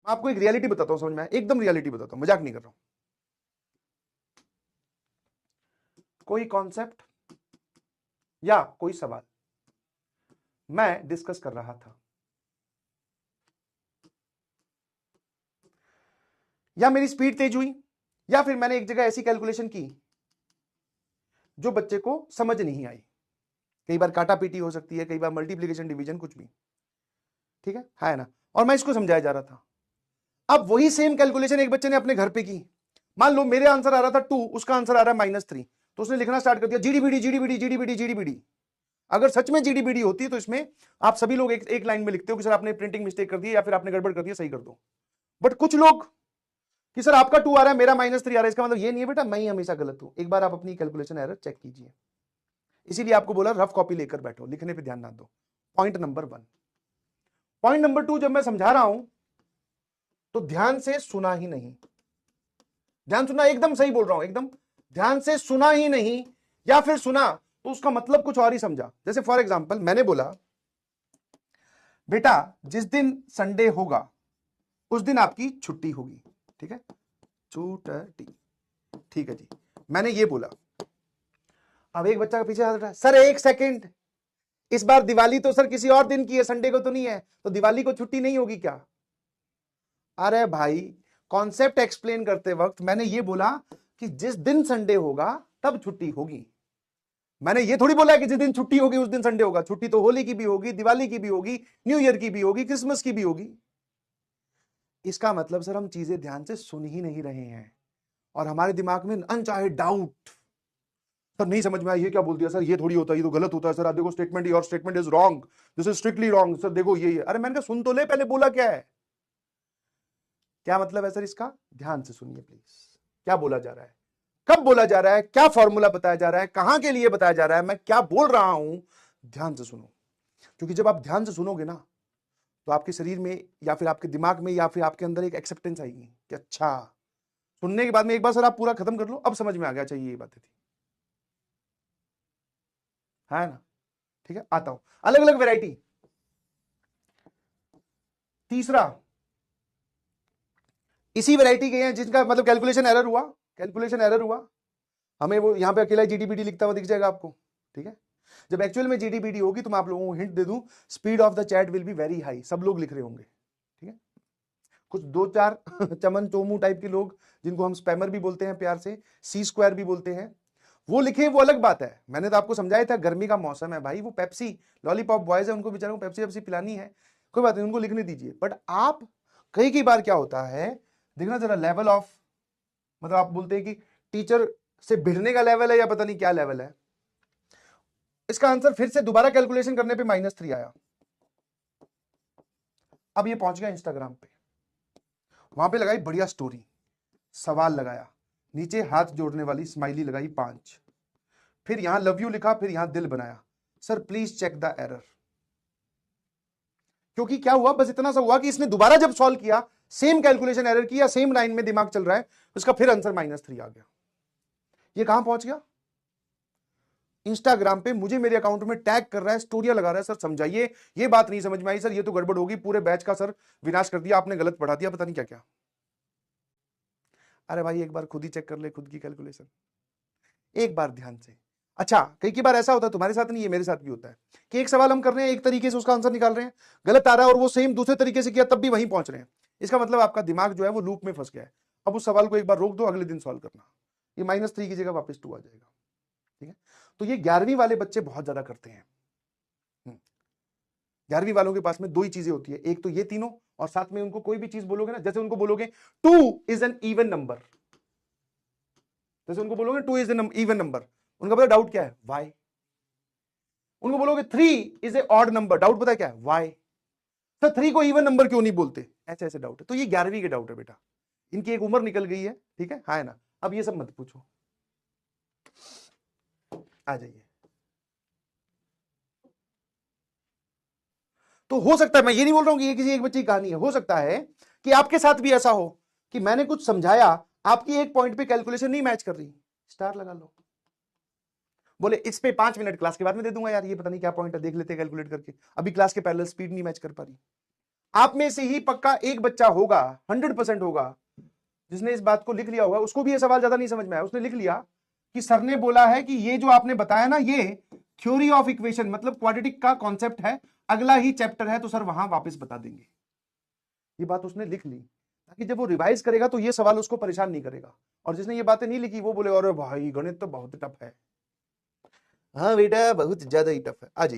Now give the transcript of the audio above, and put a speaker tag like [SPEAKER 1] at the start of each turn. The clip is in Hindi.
[SPEAKER 1] आपको एक रियलिटी बताता हूं, समझ में, एकदम रियलिटी बताता हूं, मजाक नहीं कर रहा हूं। कोई कॉन्सेप्ट या कोई सवाल मैं डिस्कस कर रहा था, या मेरी स्पीड तेज हुई, या फिर मैंने एक जगह ऐसी कैलकुलेशन की जो बच्चे को समझ नहीं आई। कई बार काटा पीटी हो सकती है, कई बार मल्टीप्लीकेशन डिवीजन, कुछ भी, ठीक है ना। और मैं इसको समझाया जा रहा था। अब वही सेम कैलकुलेशन एक बच्चे ने अपने घर पे की। मान लो मेरे आंसर आ रहा था 2, उसका आंसर आ रहा है -3, तो उसने लिखना स्टार्ट कर दिया जीडीबीडी जीडीबीडी जीडीबीडी जीडीबीडी। अगर सच में जीडीबीडी होती तो इसमें आप सभी लोग एक लाइन में लिखते हो कि सर आपने प्रिंटिंग मिस्टेक कर दी या फिर आपने गड़बड़ कर दिया, सही कर दो। बट कुछ लोग कि सर आपका 2 आ रहा है, मेरा -3 आ रहा है, इसका मतलब ये नहीं है बेटा मैं ही हमेशा गलत हूं। एक बार आप अपनी कैलकुलेशन एरर चेक कीजिए। इसीलिए आपको बोला रफ कॉपी लेकर बैठो, लिखने पे ध्यान ना दो। Point number 1। पॉइंट नंबर 2, जब मैं समझा रहा हूं तो ध्यान से सुना ही नहीं। ध्यान सुना, एकदम सही बोल रहा हूं, एकदम ध्यान से सुना ही नहीं, या फिर सुना तो उसका मतलब कुछ और ही समझा। जैसे फॉर एग्जांपल मैंने बोला बेटा जिस दिन संडे होगा उस दिन आपकी छुट्टी होगी, ठीक है, छुट्टी, ठीक है जी, मैंने ये बोला। अब एक बच्चा का पीछे हाथ उठा, सर एक सेकंड, इस बार दिवाली तो सर किसी और दिन की है, संडे को तो नहीं है, तो दिवाली को छुट्टी नहीं होगी क्या? अरे भाई, कॉन्सेप्ट एक्सप्लेन करते वक्त मैंने ये बोला कि जिस दिन संडे होगा तब छुट्टी होगी। मैंने ये थोड़ी बोला कि जिस दिन छुट्टी होगी उस दिन संडे होगा। छुट्टी तो होली की भी होगी, दिवाली की भी होगी, न्यू ईयर की भी होगी, क्रिसमस की भी होगी। इसका मतलब सर हम चीजें ध्यान से सुन ही नहीं रहे हैं और हमारे दिमाग में अनचाहे डाउट, सर नहीं समझ में आया, ये क्या बोल दिया सर, ये थोड़ी होता है, ये तो गलत होता है सर, आप देखो statement, your statement is wrong, this is strictly wrong sir, देखो ये। अरे मैंने कहा सुन तो ले, पहले बोला क्या है, क्या मतलब है सर इसका, ध्यान से सुनिए प्लीज। क्या बोला जा रहा है, कब बोला जा रहा है, क्या फॉर्मूला बताया जा रहा है, कहां के लिए बताया जा रहा है, मैं क्या बोल रहा हूं, ध्यान से सुनो। क्योंकि जब आप ध्यान से सुनोगे ना तो आपके शरीर में या फिर आपके दिमाग में या फिर आपके अंदर एक एक्सेप्टेंस आएगी कि अच्छा, सुनने के बाद में एक बार सर आप पूरा खत्म कर लो, अब समझ में आ गया, चाहिए ये बातें थी, है ना, ठीक है। आता हूं, अलग अलग वैरायटी। तीसरा, इसी वैरायटी के हैं जिनका मतलब कैलकुलेशन एरर हुआ, कैलकुलेशन एरर हुआ, हमें वो यहां पे अकेला जीडीबीडी लिखता हुआ दिख जाएगा आपको, ठीक है। जब एक्चुअल में जीडीबीडी होगी तो मैं आप लोगों को हिंट दे दूं, speed of the chat will be very high, सब लोग लिख रहे होंगे, ठीक है। कुछ 2-4 चमन चोमू टाइप के लोग जिनको हम स्पैमर भी बोलते हैं, प्यार से सी स्क्वायर भी बोलते हैं, वो लिखे, वो अलग बात है। मैंने तो आपको समझाया था गर्मी का मौसम है भाई, वो पेप्सी लॉलीपॉप बॉयज है, उनको बेचारों को पेप्सी पेप्सी पिलानी है, कोई बात नहीं, उनको लिखने दीजिए। बट आप कई बार क्या होता है, देखना जरा लेवल ऑफ, मतलब आप बोलते हैं कि टीचर से भिड़ने का लेवल है या पता नहीं क्या लेवल है। इसका आंसर फिर से दोबारा कैलकुलेशन करने पे -3 आया। अब ये पहुंच गया इंस्टाग्राम पे, वहां पे लगाई बढ़िया स्टोरी, सवाल लगाया, नीचे हाथ जोड़ने वाली स्माइली लगाई 5, फिर यहां लव यू लिखा, फिर यहां दिल बनाया, sir please check the error. क्योंकि क्या हुआ, बस इतना सा हुआ कि इसने दोबारा जब सॉल्व किया, सेम कैलकुलेशन एरर किया, सेम लाइन में दिमाग चल रहा है, उसका फिर आंसर -3 आ गया। ये कहां पहुंच गया, इंस्टाग्राम पे मुझे मेरे अकाउंट में टैग कर रहा है, स्टोरियां लगा रहा है, सर समझाइए, ये बात नहीं समझ में आई सर, ये तो गड़बड़ होगी, पूरे बैच का सर विनाश कर दिया आपने, गलत पढ़ा दिया, पता नहीं क्या क्या। अरे भाई एक बार खुद ही चेक कर ले खुद की कैलकुलेशन, एक बार ध्यान से। अच्छा, कई बार ऐसा होता है, तुम्हारे साथ नहीं है, मेरे साथ भी होता है कि एक सवाल हम कर रहे हैं, एक तरीके से उसका आंसर निकाल रहे हैं, गलत आ रहा है, और वो सेम दूसरे तरीके से किया तब भी वहीं पहुंच रहे हैं। इसका मतलब आपका दिमाग जो है वो लूप में फंस गया है। अब उस सवाल को एक बार रोक दो, अगले दिन सॉल्व करना, ये -3 की जगह वापस 2 आ जाएगा, ठीक है। तो ये 11वीं वाले बच्चे बहुत ज्यादा करते हैं। 11वीं वालों के पास में 2 ही चीजें होती है, एक तो ये तीनों, और साथ में उनको कोई भी चीज बोलोगे ना, जैसे उनको बोलोगे 2 इज एन इवन नंबर, जैसे उनको बोलोगे 2 इज एन इवन नंबर, उनका पता डाउट क्या है, वाई। उनको बोलोगे 3 is a odd number, doubt पता है क्या है, वाई। सर 3 को इवन नंबर क्यों नहीं बोलते, ऐसे ऐसे डाउट है। तो ये 11वीं के डाउट है बेटा, इनकी एक उम्र निकल गई है, ठीक है, हाँ ना। अब ये सब मत पूछो, आ जाइए। तो हो सकता है, मैं ये नहीं बोल रहा हूं कि ये किसी एक बच्चे की कहानी है, हो सकता है कि आपके साथ भी ऐसा हो कि मैंने कुछ समझाया, आपकी एक पॉइंट पे कैलकुलेशन नहीं मैच कर रही, स्टार लगा लो, बोले इस पे 5 मिनट क्लास के बाद में दे दूंगा यार, ये पता नहीं क्या पॉइंट है, देख लेते कैलकुलेट करके, अभी क्लास के पैरेलल स्पीड नहीं मैच कर पा रही। आप में से ही पक्का एक बच्चा होगा, 100% होगा, जिसने इस बात को लिख लिया होगा। उसको भी ये सवाल ज्यादा नहीं समझ में आया, उसने लिख लिया कि सर ने बोला है कि ये जो आपने बताया ना, ये थ्योरी ऑफ इक्वेशन मतलब क्वाड्रेटिक का कॉन्सेप्ट है, अगला ही चैप्टर है, तो सर वहां वापस बता देंगे। ये बात उसने लिख ली ताकि जब वो रिवाइज करेगा तो ये सवाल उसको परेशान नहीं करेगा। और जिसने ये बातें नहीं लिखी वो बोलेगा अरे भाई गणित तो बहुत टफ है। हाँ बेटा बहुत ज्यादा ही टफ है। आ जाइए।